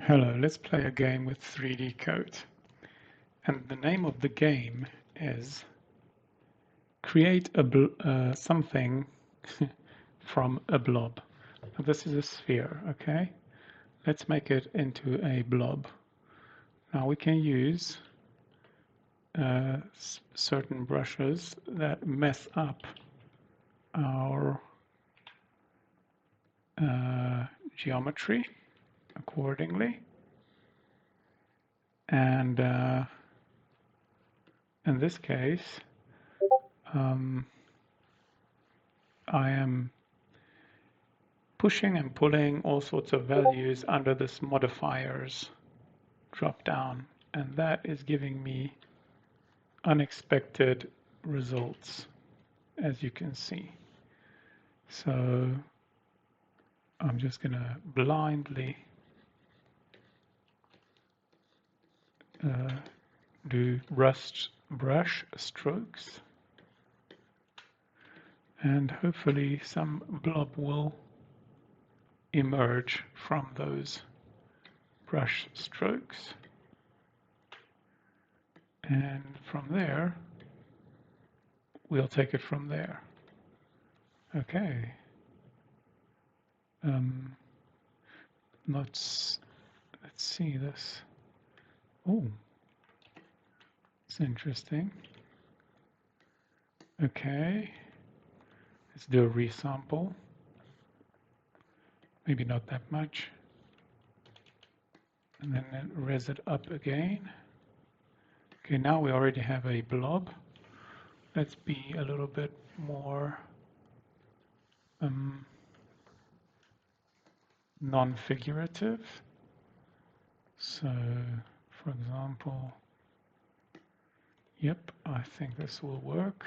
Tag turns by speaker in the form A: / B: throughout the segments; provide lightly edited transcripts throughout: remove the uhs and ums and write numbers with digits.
A: Hello, let's play a game with 3DCoat. And the name of the game is create something from a blob. Now this is a sphere, okay? Let's make it into a blob. Now we can use certain brushes that mess up our geometry accordingly. And in this case, I am pushing and pulling all sorts of values under this modifiers drop down, and that is giving me unexpected results, as you can see. So I'm just going to blindly do brush strokes, and hopefully some blob will emerge from those brush strokes. And from there, we'll take it from there. Okay. Let's see this. Oh, it's interesting. Okay. Let's do a resample. Maybe not that much. And then res it up again. Okay, now we already have a blob. Let's be a little bit more non-figurative. So, for example, yep, I think this will work.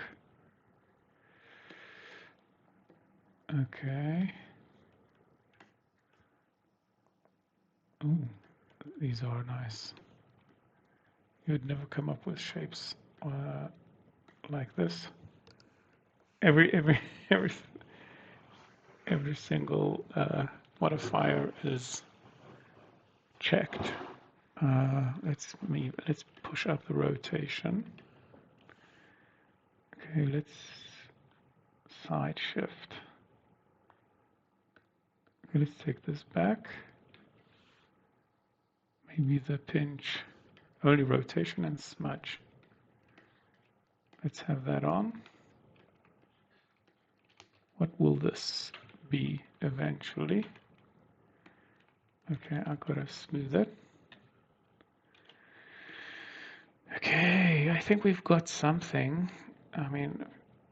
A: Okay. Ooh, these are nice. You'd never come up with shapes like this. Every single modifier is checked. Let's push up the rotation. Okay, let's side shift. Okay, let's take this back. Maybe the pinch, only rotation and smudge. Let's have that on. What will this be eventually? Okay, I've got to smooth it. Okay, I think we've got something. I mean,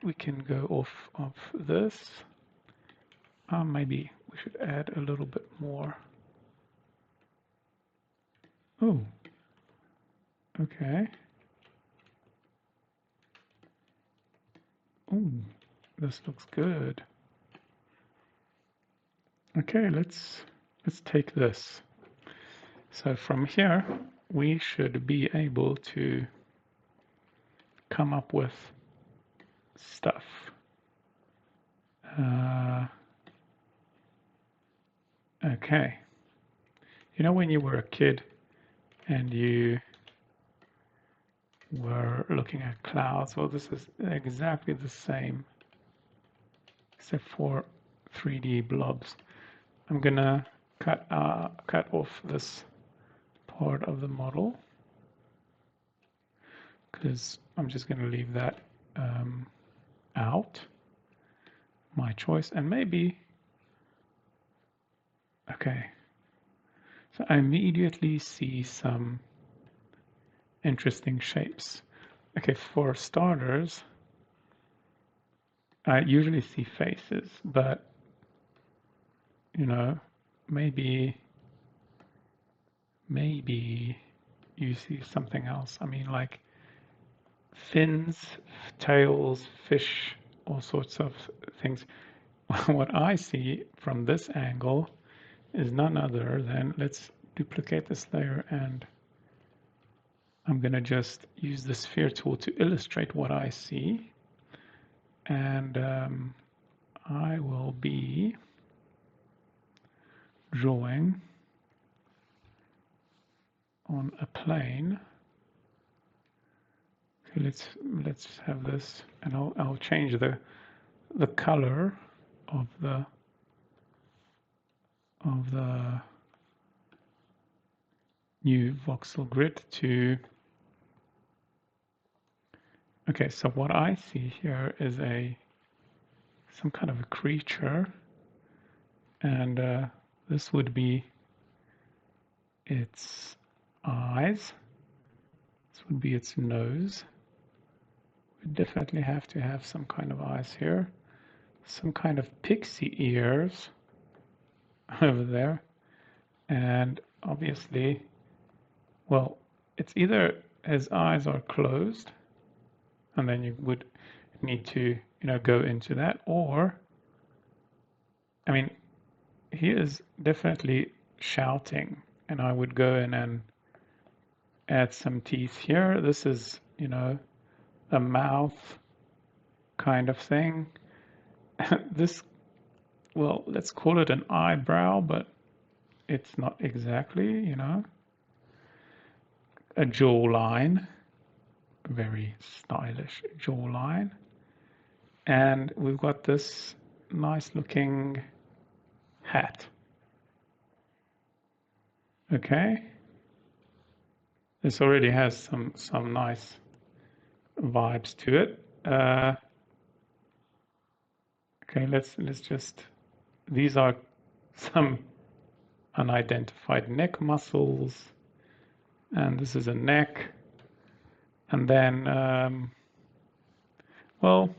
A: we can go off of this. Maybe we should add a little bit more. Oh, okay. Oh, this looks good. Okay, let's take this. So from here, we should be able to come up with stuff. Okay. You know when you were a kid and you were looking at clouds? Well, this is exactly the same, except for 3D blobs. I'm gonna cut off this part of the model because I'm just gonna leave that out. My choice, and maybe. Okay. So I immediately see some interesting shapes. Okay, for starters, I usually see faces, but you know, maybe you see something else. I mean, like fins, tails, fish, all sorts of things. What I see from this angle is none other than, let's duplicate this layer, and I'm going to just use the sphere tool to illustrate what I see. And I will be drawing on a plane. Okay, let's have this, and I'll change the color of the new voxel grid to. Okay, so what I see here is some kind of a creature, and this would be its eyes. This would be its nose. We definitely have to have some kind of eyes here. Some kind of pixie ears over there. And obviously, well, it's either his eyes are closed, and then you would need to, go into that, or, I mean, he is definitely shouting, and I would go in and add some teeth here. This is, a mouth kind of thing. This, well, let's call it an eyebrow, but it's not exactly, a jawline, very stylish jawline. And we've got this nice looking hat. Okay. This already has some nice vibes to it. Okay, let's just, these are some unidentified neck muscles, and this is a neck, and then well,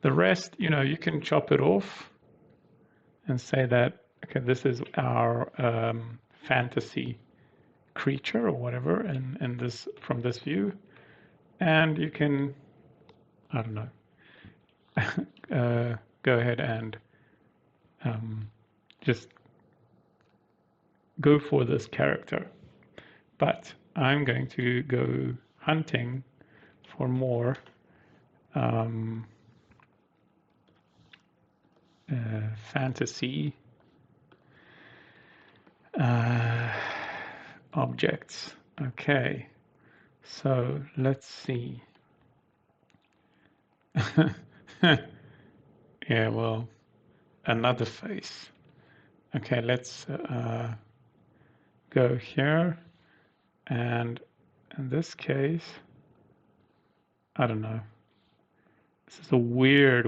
A: the rest, you can chop it off and say that, okay, this is our fantasy creature or whatever, and this from this view, and you can, I don't know, go ahead and just go for this character. But I'm going to go hunting for more fantasy objects. Okay, so let's see. Yeah, well, another face. Okay, let's go here, and in this case, I don't know. This is a weird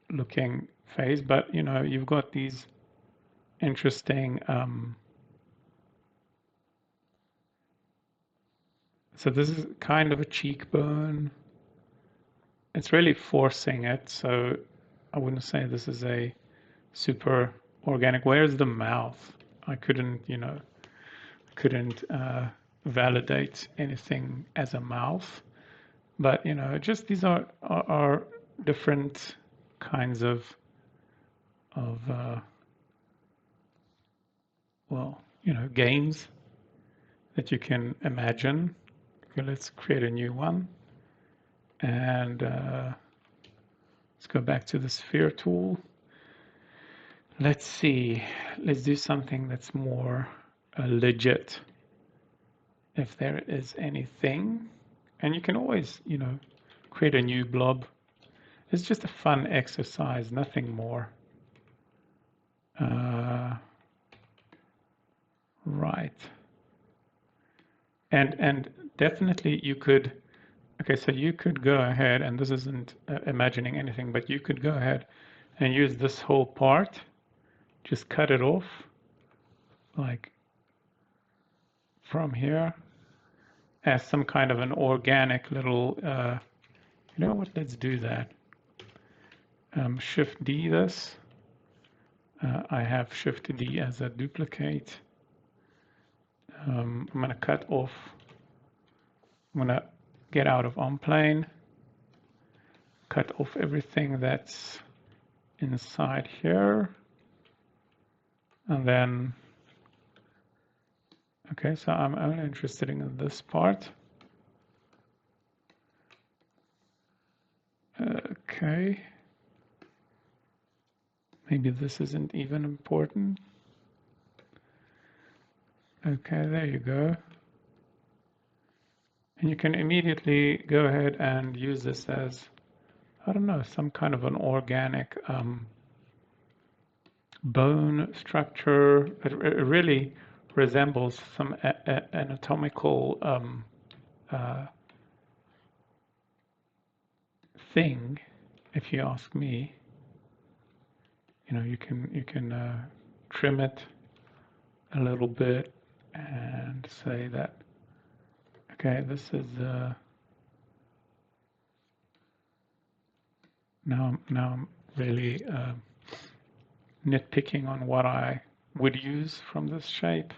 A: looking face, but you've got these interesting. So this is kind of a cheekbone. It's really forcing it, so I wouldn't say this is a super organic. Where's the mouth? I couldn't, validate anything as a mouth, but just these are different kinds of well, games that you can imagine. Okay, let's create a new one, and let's go back to the sphere tool. Let's see, let's do something that's more legit, if there is anything. And you can always, create a new blob. It's just a fun exercise, nothing more. Right. And definitely you could, okay, so you could go ahead, and this isn't imagining anything, but you could go ahead and use this whole part, just cut it off, like from here, as some kind of an organic little, you know what, let's do that. Shift D this. I have Shift D as a duplicate. I'm going to cut off, I'm going to get out of on plane, cut off everything that's inside here, and then, okay, so I'm only interested in this part. Okay, maybe this isn't even important. Okay, there you go. And you can immediately go ahead and use this as, I don't know, some kind of an organic bone structure. It really resembles some anatomical thing, if you ask me. You know, you can trim it a little bit and say that, okay, this is now I'm really nitpicking on what I would use from this shape,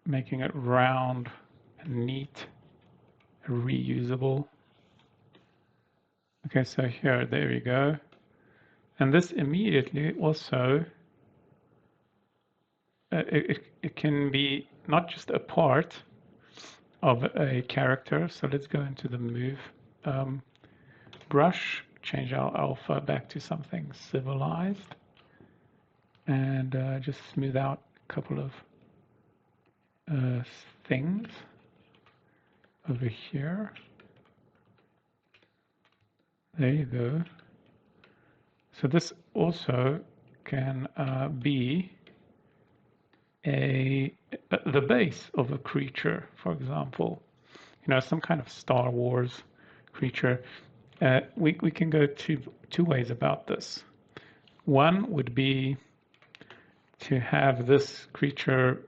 A: making it round and neat, reusable. Okay, so here, there you go. And this immediately also, it can be not just a part of a character. So let's go into the move brush, change our alpha back to something civilized, and just smooth out a couple of things over here. There you go. So this also can be the base of a creature, for example. You know, some kind of Star Wars creature. We can go two ways about this. One would be to have this creature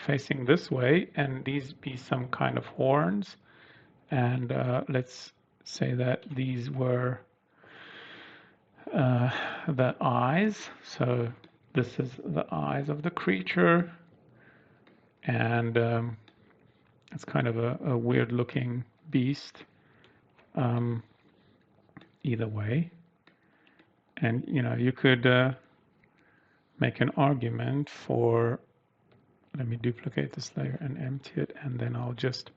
A: facing this way, and these be some kind of horns. And let's say that these were the eyes. So this is the eyes of the creature, and it's kind of a weird looking beast either way. And you know, you could make an argument for, let me duplicate this layer and empty it, and then I'll just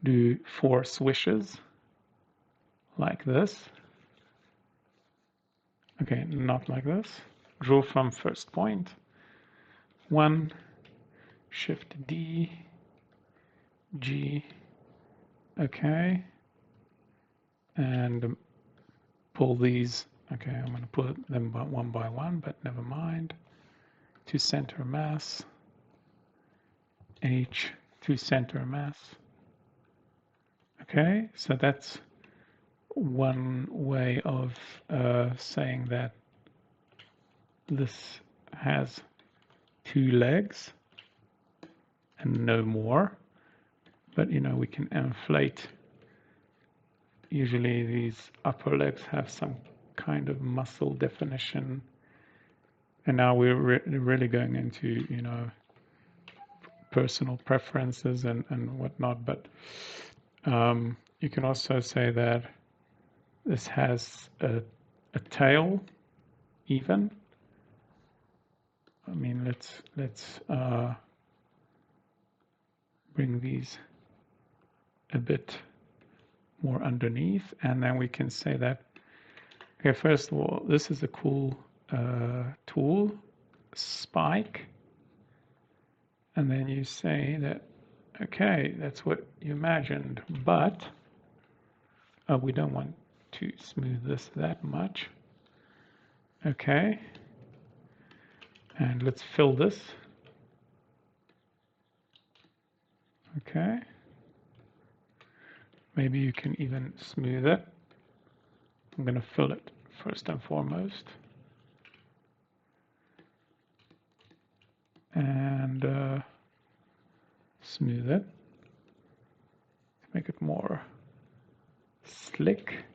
A: do 4 swishes like this. Okay, not like this. Draw from first point. 1, Shift D, G, okay, and pull these. Okay, I'm going to put them one by one, but never mind. To center mass, H to center mass. Okay, so that's one way of saying that this has 2 legs and no more. But you know, we can inflate. Usually these upper legs have some kind of muscle definition. And now we're really going into, you know, personal preferences and whatnot. But you can also say that this has a tail even. I mean, let's bring these a bit more underneath, and then we can say that, okay, first of all, this is a cool tool, spike, and then you say that, okay, that's what you imagined, but we don't want to smooth this that much. Okay, and let's fill this. Okay, maybe you can even smooth it. I'm going to fill it first and foremost. And smooth it. Make it more slick.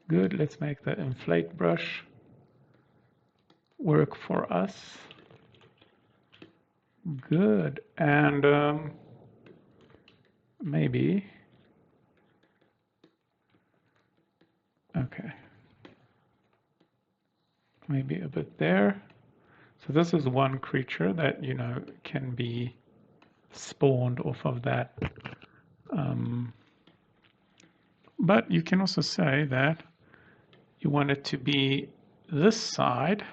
A: Good. Let's make the inflate brush work for us. Good. And maybe, okay, maybe a bit there. So this is one creature that, you know, can be spawned off of that. But you can also say that you want it to be this side,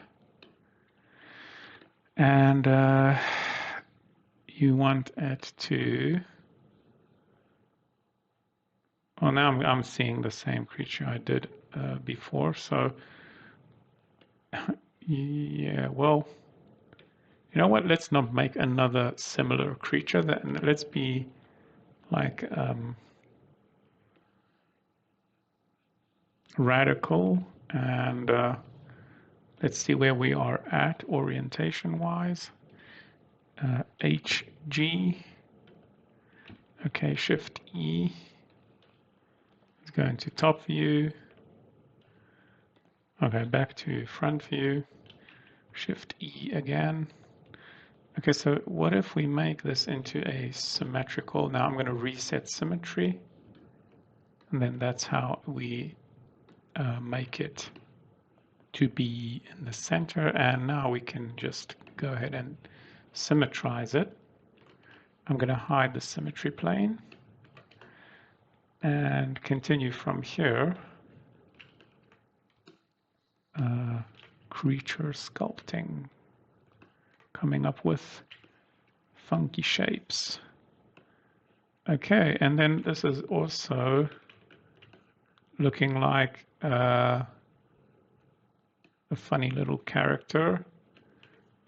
A: and you want it to, well, now I'm seeing the same creature I did before, so yeah, well, you know what, let's not make another similar creature. Then let's be like radical, and let's see where we are at orientation wise. HG, okay, Shift E, let's go into top view, okay, back to front view, Shift E again. Okay, so what if we make this into a symmetrical, now I'm going to reset symmetry, and then that's how we make it to be in the center, and now we can just go ahead and symmetrize it. I'm going to hide the symmetry plane and continue from here. Creature sculpting, coming up with funky shapes. Okay, and then this is also looking like a funny little character.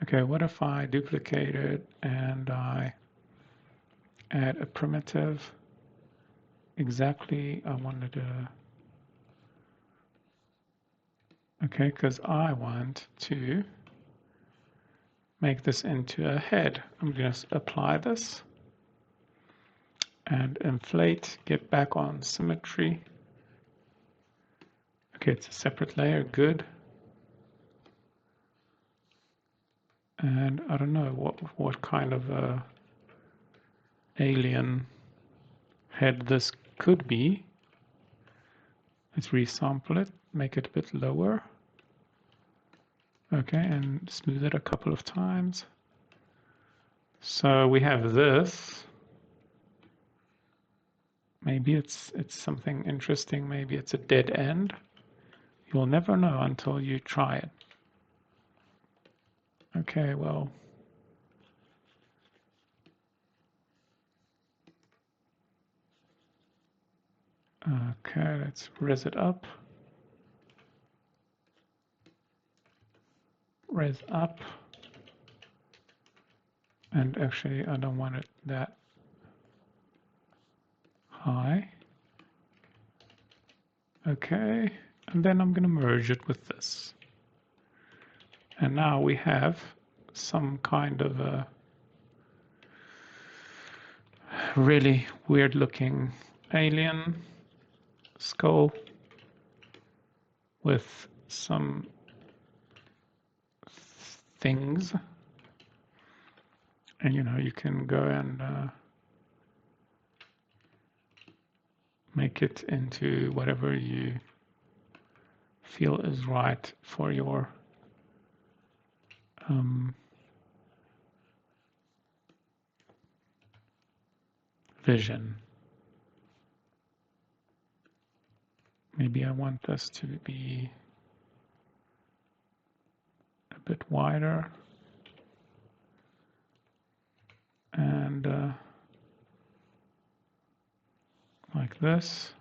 A: Okay, what if I duplicate it and I add a primitive? Exactly, I wanted to, okay, because I want to make this into a head. I'm going to apply this and inflate, get back on symmetry. Okay, it's a separate layer, good. And I don't know what kind of alien head this could be. Let's resample it, make it a bit lower. Okay, and smooth it a couple of times. So we have this. Maybe it's something interesting. Maybe it's a dead end. You'll never know until you try it. Okay, well, okay, let's res it up. Res up. And actually, I don't want it that high. Okay, and then I'm going to merge it with this. And now we have some kind of a really weird looking alien skull with some things. And you know, you can go and make it into whatever you feel is right for your vision. Maybe I want this to be a bit wider. And like this.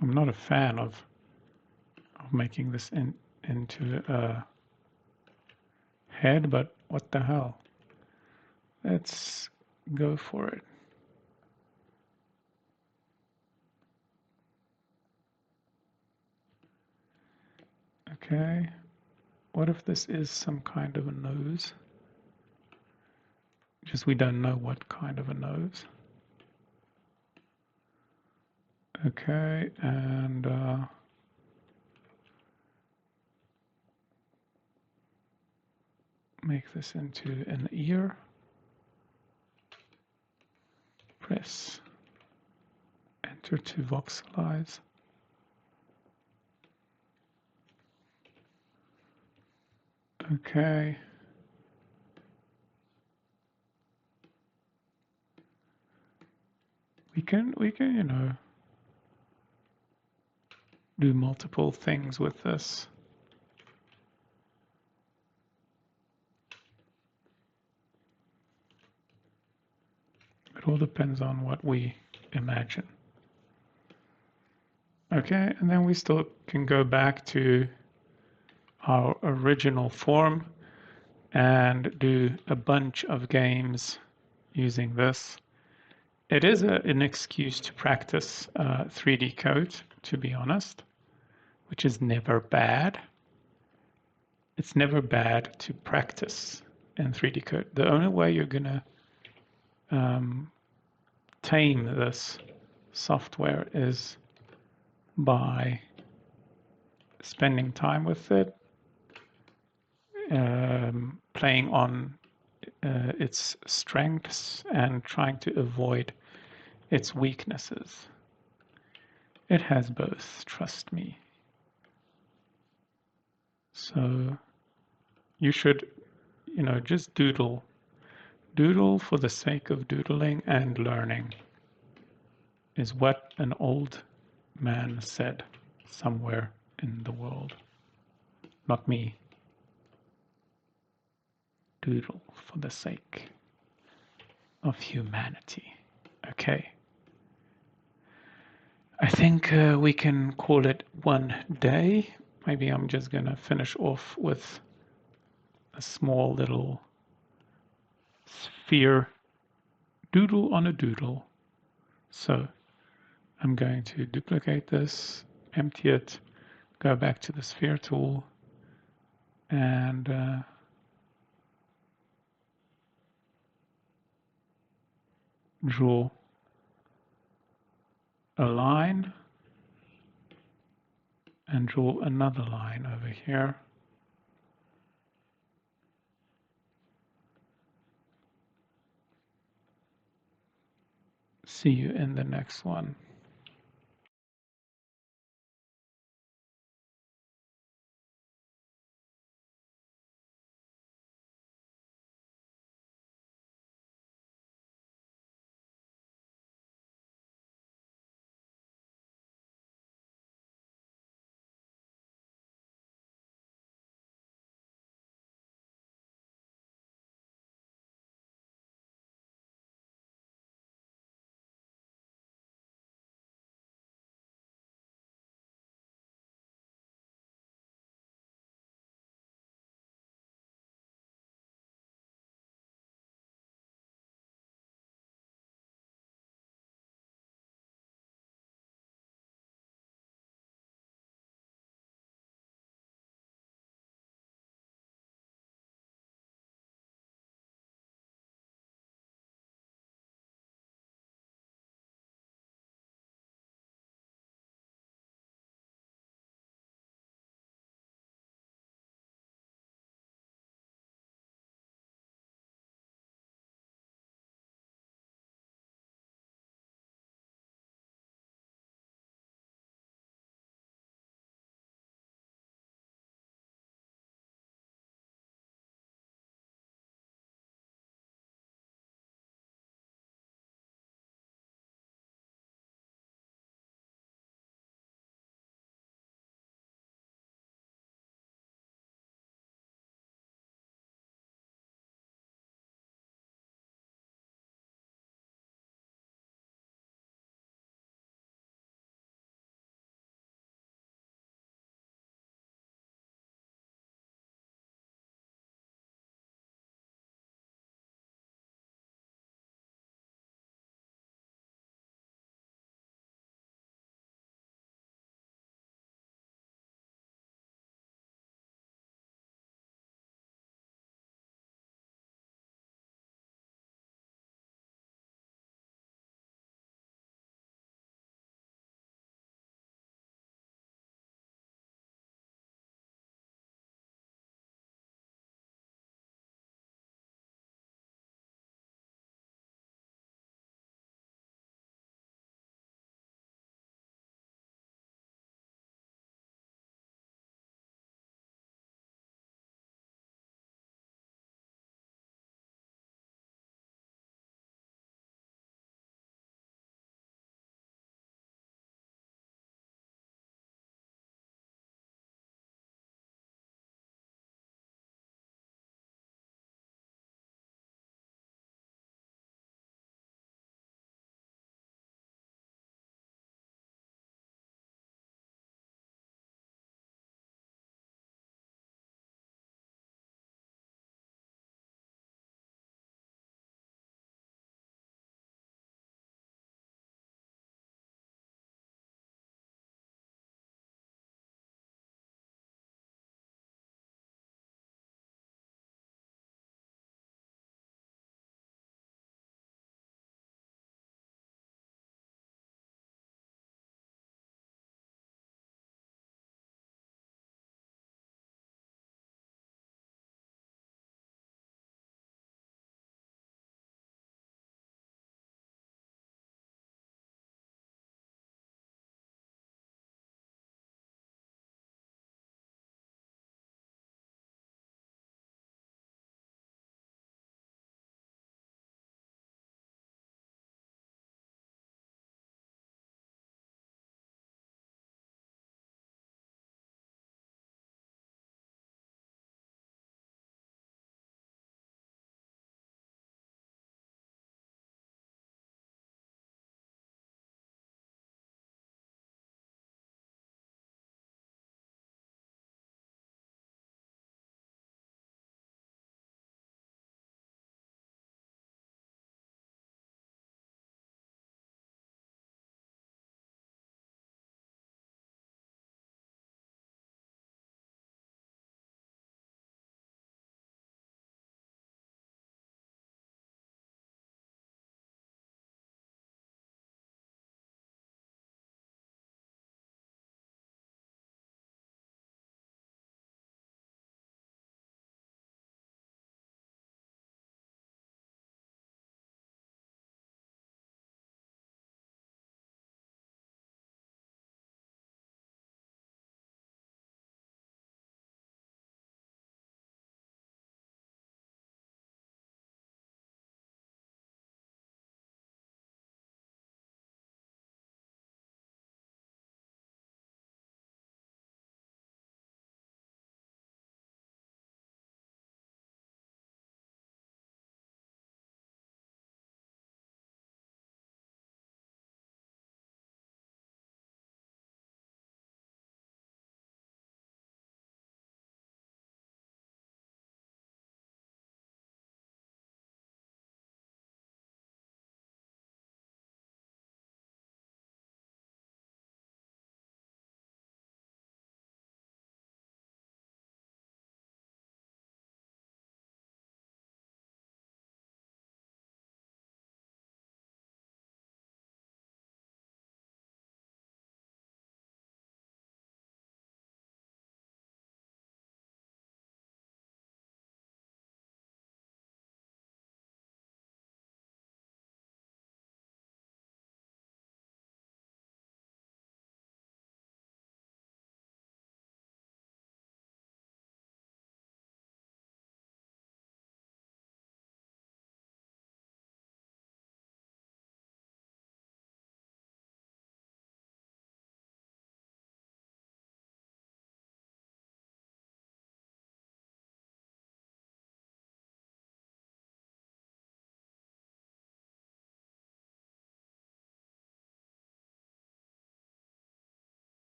A: I'm not a fan of making this into a head, but what the hell? Let's go for it. Okay, what if this is some kind of a nose? Just we don't know what kind of a nose. Okay, and make this into an ear. Press enter to voxelize. Okay. We can, you know, do multiple things with this. It all depends on what we imagine. Okay, and then we still can go back to our original form and do a bunch of games using this. It is an excuse to practice 3DCoat, to be honest, which is never bad. It's never bad to practice in 3DCoat. The only way you're going to tame this software is by spending time with it, playing on its strengths and trying to avoid its weaknesses. It has both, trust me. So you should, just doodle. Doodle for the sake of doodling and learning is what an old man said somewhere in the world. Not me. Doodle for the sake of humanity. Okay. I think we can call it one day. Maybe I'm just going to finish off with a small little sphere doodle on a doodle. So I'm going to duplicate this, empty it, go back to the sphere tool, and draw a line and draw another line over here. See you in the next one.